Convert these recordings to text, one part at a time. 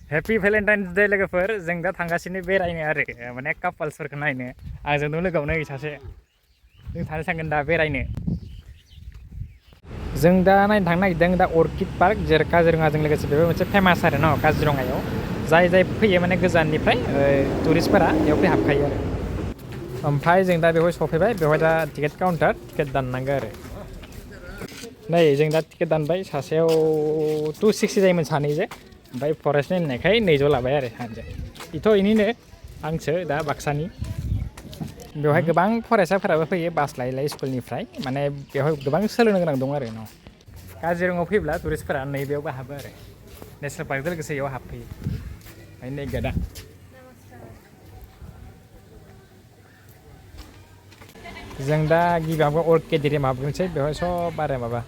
happy Valentine's day लोगोफोर जों दा थांगासिनो बेरायनो आरो माने कापल्सफोरखौ नायनो आंजों लोगोआवनो सासे जों थांनो थांगोन दा बेरायनो जों दा नायनो थांनो नागिरदों दा अर्किड पार्क जेरै काजिरङाजों लोगोसे बेबो मोनसे फेमास आरो न काजिरङायाव जाय फैयो माने गोजाननिफ्राय टुरिस्टफोरा बेयाव हाबखायो आरो ओमफ्राय जों दा बेवहाय सफैबाय बेवहाय दा टिकेट काउन्टार टिकेट दाननांगौ आरो नै जों दा टिकेट दानबाय सासेयाव 260 जायोमोन सानैजों ओमफ्राय फरेस्ट नायनायखाय 200 लाबाय आरो सानैजों इथ' इनिनो आंसो दा बाक्सानि बेवहाय गोबां फरायसाफोराबो फैयो बास लायै लायै स्कुलनिफ्राय माने बेवहाय गोबां सोलोंनो गोनां दं आरो न काजिरङायाव फैब्ला टुरिस्टफोरा नैबेयावबो हाबो आरो नेसनेल पार्कजों लोगोसे बेयाव हाबफैयो ओमफ्राय नै गादा जों दा गिबियावनो अर्किड एरिया माबानोसै बेवहाय सब आरो माबा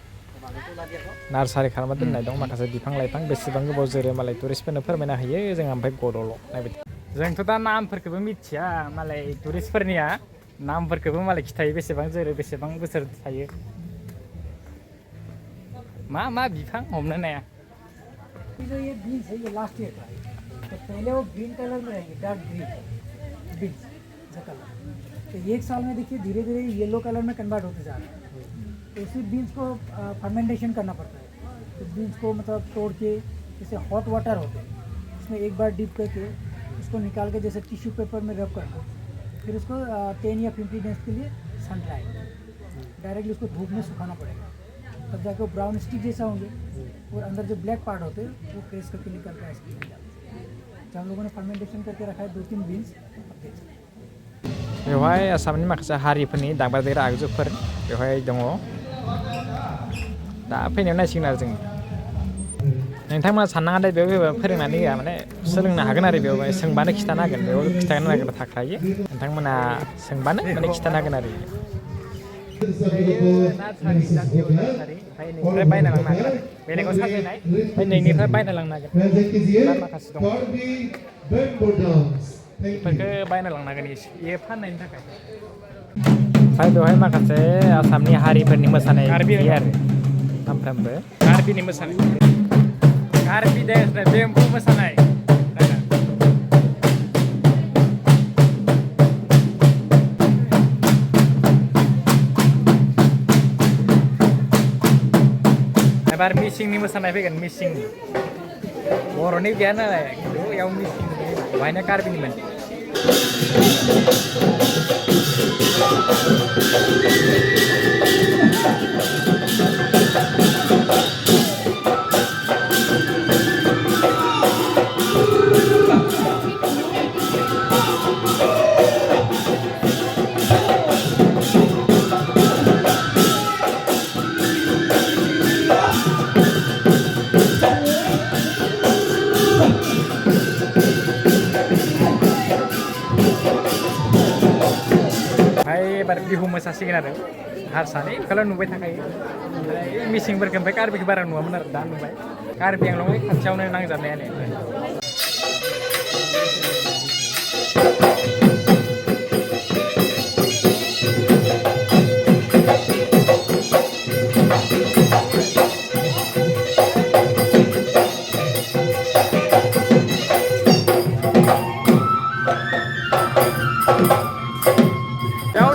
नार्सारि खालामना दोननाय दं माखासे बिफां लाइफां बेसेबां गोबाव जोरो मालाय टुरिस्टफोरनो फोरमायना होयो जों ओमफ्राय गदल' नायबाय जोंथ' दा नामफोरखौबो मिथिया मालाय टुरिस्टफोरनिया नामफोरखौबो मालाय खिथायो बेसेबां जोरो बेसेबां बोसोर थायो मा बिफां हमनो नाया जो ये बीन्स है ये लास्ट ईयर का है तो पहले वो ग्रीन कलर में रहेंगे डार्क ग्रीन बीन्स का कलर तो एक साल में देखिए धीरे धीरे येलो कलर में कन्वर्ट होते जा रहा है तो इसी बीन्स को फर्मेंटेशन करना पड़ता है तो बीन्स को मतलब तोड़ के जैसे हॉट वाटर होते हैं उसमें एक बार डिप करके उसको निकाल के जैसे टिश्यू पेपर में रब करना फिर उसको 10 या 15 डेज के लिए सन ड्राई डायरेक्टली उसको धूप में सुखाना पड़ेगा तब जाके वो ब्राउन स्टिक जैसा होंगे और अंदर जो ब्लैक पार्ट होते हैं वो प्रेस करके निकल के आइसक्रीम बन जाते हैं जब हम लोगों ने फर्मेंटेशन करके रखा है 2-3 बीन्स बेवहाय आसामनि माखासे हारिफोरनि दामग्रा देग्रा आगजुफोर बेवहाय दङ दा फैनायाव नायसिगोन आरो जों नोंथांमोना साननाङा दे बेयाव फोरोंनानै होआ माने सोलोंनो हागोन आरो बेयाव सोंबानो खिथानो हागोन बेयाव खिथानो नागिरबा थाखायो नोंथांमोना सोंबानो माने खिथानो हागोन आरो नैनिफ्राय बायना लांनो हागोन आरो बेलेगाव साजायनाय ओमफ्राय नैनिफ्राय बायना लांनो हागोन माखासे दं बेफोरखौ बायना लांनो हागोन बेयो फाननायनि थाखाय ओमफ्राय बेवहाय माखासे आसामनि हारिफोरनि मोसानाय नुयो आरो सानफ्रामबो कार्बिनि मोसानाय कार्बि देश बेम्बु मोसानाय एबार मिसिंनि मोसानाय फैगोन मिसिंनि बर'नि गैया नालाय खिन्थु बेयाव मिसिं बेवहायनो कार्बिनिमोन एबार बिहु मोसासिगोन आरो हारसानि बेखौल' नुबाय थाखायो ओमफ्राय मिसिंफोरखौ ओमफ्राय कार्बिखौ बारा नुवामोन आरो दा नुबाय कार्बि आंलंनि खाथियावनो नांजाबनायानो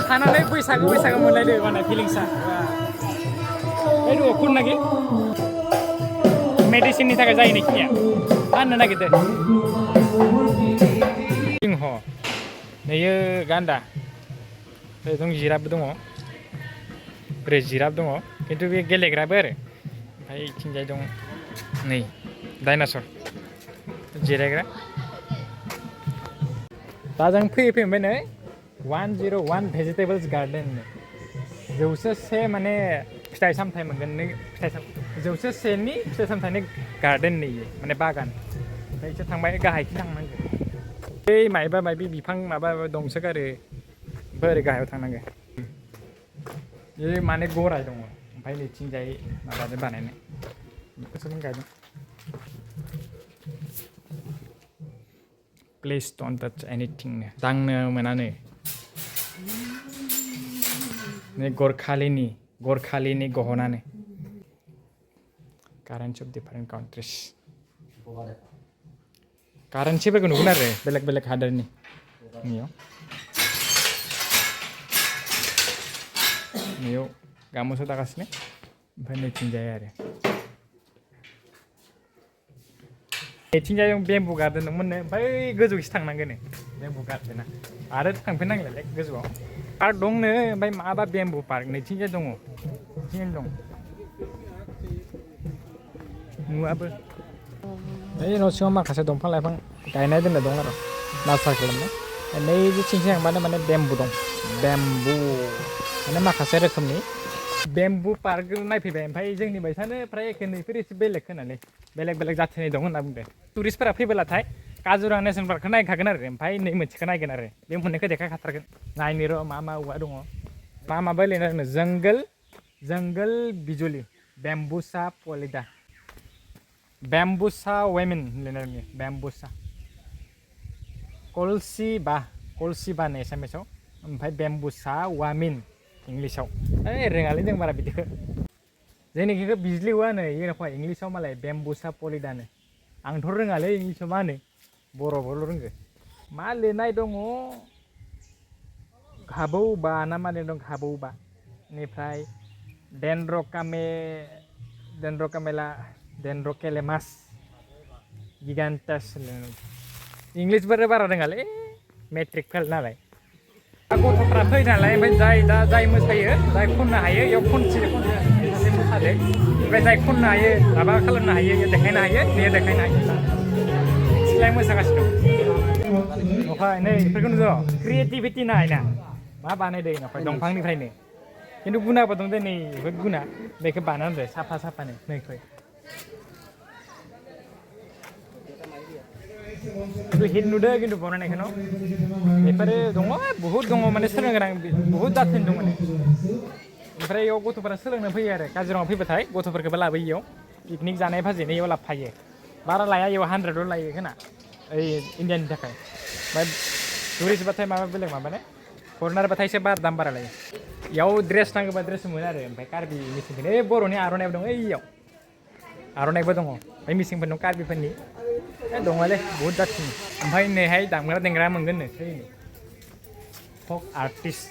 थानानै बैसागो मोनलायदो माने फिलिंसा बे दङ नागि मेडिसिननि थाखाय जायो नोंखिनिया फाननो नागिरदो सिंह नैयो गान्दा दं जिराफबो दङ ओरै जिराफ दङ खिन्थु बे गेलेग्राबो आरो ओमफ्राय इथिंजाय दं नै डाइनासर जिरायग्रा दा जों फैयै ओमफ्राय नै 101 भेजिटेबल्स गार्डेन 101 माने फिथाइ सामथाइ मोनगोन नों जौसेसेनि फिथाइ सामथाइनि गार्डेन नैयो माने बागान ओमफ्राय एसे थांबाय गाहायखि थांनांगोन बै मायबा मायबि बिफां माबा दंसोगारो ओरै गाहायाव थांनांगोन बे माने गराय दङ ओमफ्राय नैथिंजाय माबाजों बानायनाय बेखौसो नों गायदों प्लिज डन्ट टाच एनिथिं दांनो मोनानो गरखालिनि गहनानो कारेन्स अफ डिफारेन्ट काउन्ट्रिस कारेन्सिफोरखौ नुगोन आरो बेलेग बेलेग हादोरनि नैयाव गामुसा दागासिनो ओमफ्राय नैथिंजाय आरो नैथिंजाय बेम्बु गार्डेन दंमोननो ओमफ्राय गोजौखिसो थांनांगोन बेम्बु गार्डेना आरो थांफिननांगोनलाय गोजौआव पार्क दंनो ओमफ्राय माबा बेम्बु पार्क नैथिंजाय दङ नैथिंजाय दं नुवाबो बै न' सिङाव माखासे दंफां लाइफां गायनाय दोननाय दं आरो नार्सारि खालामनाय नै जेथिंजाय थांबानो माने बेम्बु दं बेम्बु माने माखासे रोखोमनि बेम्बु पार्क नायफैबाय ओमफ्राय जोंनि बायसानो फ्राय एखे नैफोर एसे बेलेग होनानै बेलेग बेलेग जाथिनि दं होनना बुंदों टुरिस्टफोरा फैबोलाथाय काजिरङा नेसनेल पार्कखौ नायखागोन आरो ओमफ्राय नै मोनसेखौ नायगोन आरो बे मोननैखौ देखायखाथारगोन नायनो र' मा मा औवा दङ मा माबा लिरनाय दङ जंगल बिजुलि बेम्बुसा पलिडा बेम्बुसा वेमेन लिरनाय दङ बेम्बुसा कलसिबा होनो एसामिसाव ओमफ्राय बेम्बुसा वामिन इंलिसाव रोङालै जों बारा बिदिखौ जोंनिखौ बिज्लिवा होनो इउनिफर्म इंलिसाव मालाय बेम्बुसा पलिडानो आंथ' रोङालै इंलिसाव मा होनो बर'आवल' रोंगो मा लिरनाय दङ घाबौबा ना मा लिरनाय दं घाबौबा बेनिफ्राय डेन्ड्रकेलेमास गिगान्टास इंलिसफोर बारा रोङालै मेट्रिक फेल नालाय गथ'फ्रा फैयो नालाय ओमफ्राय जाय मोसायो जाय खननो हायो बेयाव खनसे मोसादो ओमफ्राय जाय खननो हायो माबा खालामनो हायो बेयाव देखायनो हायो बेयो देखायनो हायो सिख्लाया मोसागासिनो दं ओमफ्राय नै बेफोरखौ नुदों क्रिएटिभिटि नायना मा बानायदों ओमफ्राय दंफांनिफ्रायनो खिन्थु गुनाबो दं दे नै बेफोर गुना बेखौ बानायदो साफानो नैखै हिट नुदों खिन्थु बनायनायखौ न' बेफोरो दङ बहुद दङ माने सोलोंनो गोनां बहुद जाथिनि दं माने ओमफ्राय बेयाव गथ'फोरा सोलोंनो फैयो आरो काजिरङायाव फैबाथाय गथ'फोरखौबो लाबोयो बेयाव पिकनिक जानाय भाजिनो बेयाव लाबोफायो बारा लाया बेयाव 100 लायो खोना ओइ इण्डियानि थाखाय ओमफ्राय टुरिस्टबाथाय माबा बेलेग माबाने फरेनारबाथाय एसे दाम बारा लायो बेयाव ड्रेस नांगौबा ड्रेस मोनो आरो ओमफ्राय कार्बि मिसिंफोरनि बर'नि आर'नाइबो दं ओइयाव आर'नाइबो दङ ओमफ्राय मिसिंफोर दं कार्बिफोरनि दङलै बहुद जाथिनि ओमफ्राय नैहाय दामग्रा देंग्रा मोनगोननो फक आर्टिस्ट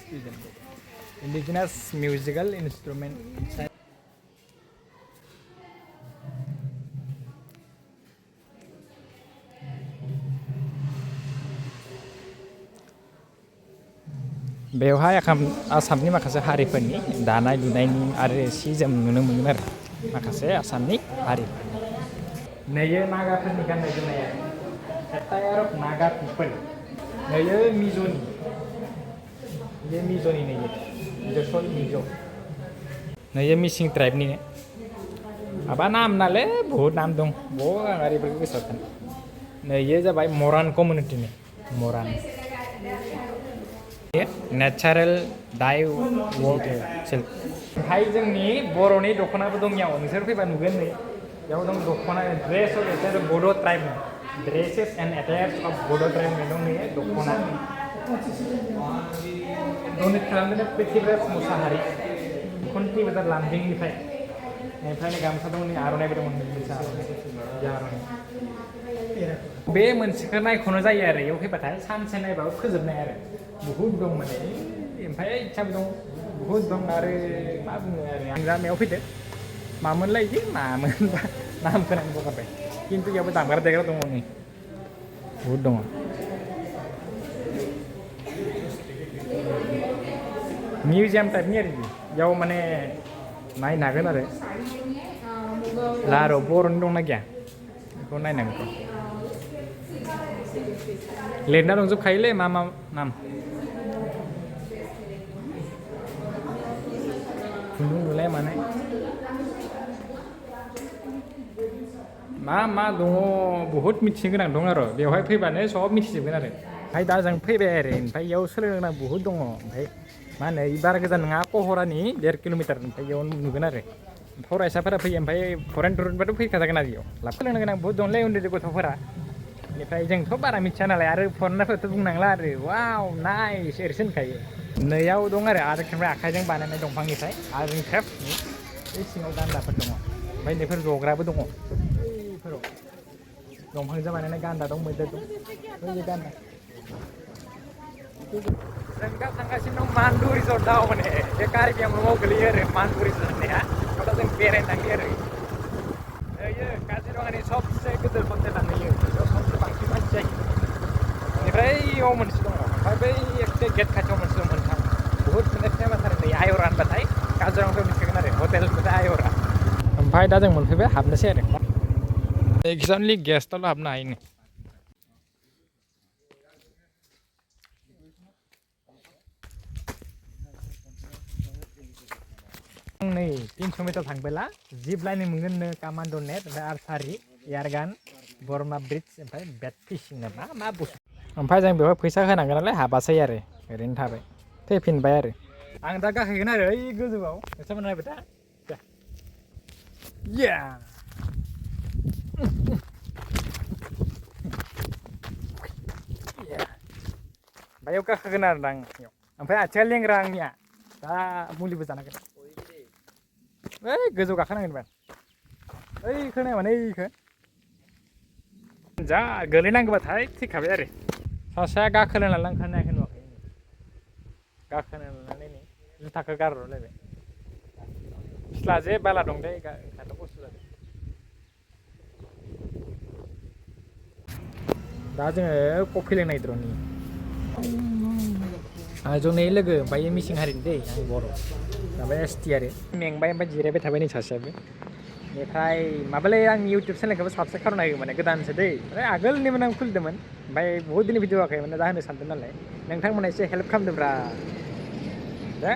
इन्डिजिनास मिउजिकेल इन्सट्रुमेन्ट बेवहाय आसामनि माखासे हारिफोरनि दानाय लुनायनि आरो सि जोम नुनो मोनगोन आरो माखासे आसामनि हारि नैयो नागाफोरनि गाननाय जोमनाय एटायार अफ नागा पिपोल नैयो मिज'नि मिज' नैयो मिसिं ट्राइबनि माबा नाम नालाय बहुद नाम दं बहुद आं ओरैबायदि गोसोआव थानो नैयो जाबाय मरान कमिउनिटिनि मरान नेचारेल डाइ वर्क सिल्क ओमफ्राय जोंनि बर'नि दख'नाबो दं इयाव नोंसोर फैबा नुगोन नै बेयाव दं दख'ना ड्रेस अफ एटायार बड' ट्राइब ड्रेसेस एन्ड एटायार्स अफ बड' ट्राइब दं नै दख'ना डनेट खालामदों पृथ्वीराज मुसाहारि खन्थि बाजार लामदिंनिफ्राय ओमफ्राय गामसा दं नै आर'नाइबो दं बे मोनसेखौ नायख'नो जायो आरो बेयाव फैबाथाय सानसे नायबाबो फोजोबनाय आरो बहुद दं माने ओमफ्राय इच्छाबो दं बहुद दं आरो मा बुङो आरो आं जामायाव फैदो मामोनलाय बिदि मामोनबा नामखौ आं बावगारबाय खिन्थु बेयावबो दामग्रा देग्रा दङ नै बहुद दङ मिउजियाम टाइपनि आरो बेयाव माने नायनो हागोन आरो लारु बर'नि दंना गैया बेखौ नायनांगौ लिरना दंजोबखायोलै मा मा नाम खुन्दुं लुनाय मानाय मा दङ बहुद मिथिनो गोनां दं आरो बेवहाय फैबानो सब मिथिजोबगोन आरो ओमफ्राय दा जों फैबाय आरो ओमफ्राय बेयाव सोलोंनो गोनां बहुद दङ ओमफ्राय मा होनो बारा गोजान नङा कहरानि 1.5 किल'मिटार ओमफ्राय बेयाव नुगोन आरो फरायसाफोरा फैयो ओमफ्राय फरेन टुरिस्टबाथ' फैखाजागोन आरो बेयाव सोलोंनो गोनां बहुद दंलै उन्दै गथ'फोरा बेनिफ्राय जोंथ' बारा मिथिया नालाय आरो फरेनारफोरथ' बुंनांला आरो वाव नाइस ओरैसो होनखायो नैयाव दं आरो आखाइजों बानायनाय दंफांनिफ्राय आर्ट क्राफ्टनि बे सिङाव गान्दाफोर दङ ओमफ्राय बेफोर जग्राबो दङ बेफोराव दंफांजों बानायनाय गान्दा दं मैदेर दं बै गान्दा जों दा थांगासिनो दं मानदु रिजर्टआव माने बे कार्बि आंलंआव गोलैयो आरो मानदु रिजर्ट होननाया दा जों बेरायनो थांयो आरो ओयो काजिरङानि सबसे गिदिर हटेल लांहैयो बेयाव सबसे बांसिन मानसि जायो बेनिफ्राय इयाव मोनसे दङ ओमफ्राय बै एखे गेट खाथियाव मोनसे दं मोनथाम बुहुद माने फेमास आरो नै आयरा होनबाथाय काजिरङाखौ मिथिगोन आरो हटेल होनबाथाय आयरा ओमफ्राय दा जों मोनफैबाय हाबनोसै आरो एक्जाक्टलि गेस्टआवल' हाबनो हायो नै 300 मिटार थांबोला जिप लाइनिं मोनगोन नो कामान्ड' नेट ओमफ्राय आर्सारि एयारगान बरमा ब्रिज ओमफ्राय बेट फिशिं मा मा बुस्थु ओमफ्राय जों बेवहाय फैसा होनांगोन नालाय हाबासै आरो ओरैनो थाबाय फैफिनबाय आरो आं दा गाखोगोन आरो ओइ गोजौआव नोंसोर नायबाय दा या बायाव गाखोगोन आरो दा आं बेयाव ओमफ्राय आथिङा लेंग्रा आंनिया दा मुलिबो जानांगोन ओइ गोजौ गाखोनांगोन बा ओइ खोनाया माने ओइखो जा गोलैनांगौबाथाय थैखाबाय आरो सासेया गाखोनो लानानै ओंखारनो हायाखै नुवाखै गाखोनो लानानै नै जुथाखौ गारहरलायबाय फिस्ला जे बाला दं दे ओंखारनो खस्थ' जादों दा जोङो कफि लोंनो नागिरदों जनै लोगो ओमफ्राय मिसिं हारिनि दै आं बर' माबा एसटि आरो मेंबाय ओमफ्राय जिरायबाय थाबाय नै सासेयाबो बेनिफ्राय माबालै आंनि इउटुब चेनेलखौबो साबसक्राइब खालामनो हायो माने गोदानसो दै ओमफ्राय आगोलनिमोन आं खुलिदोंमोन ओमफ्राय बहुद दिननि भिडिअ होआखै माने दा होनो सानदों नालाय नोंथांमोना एसे हेल्प खालामदोंब्रा दे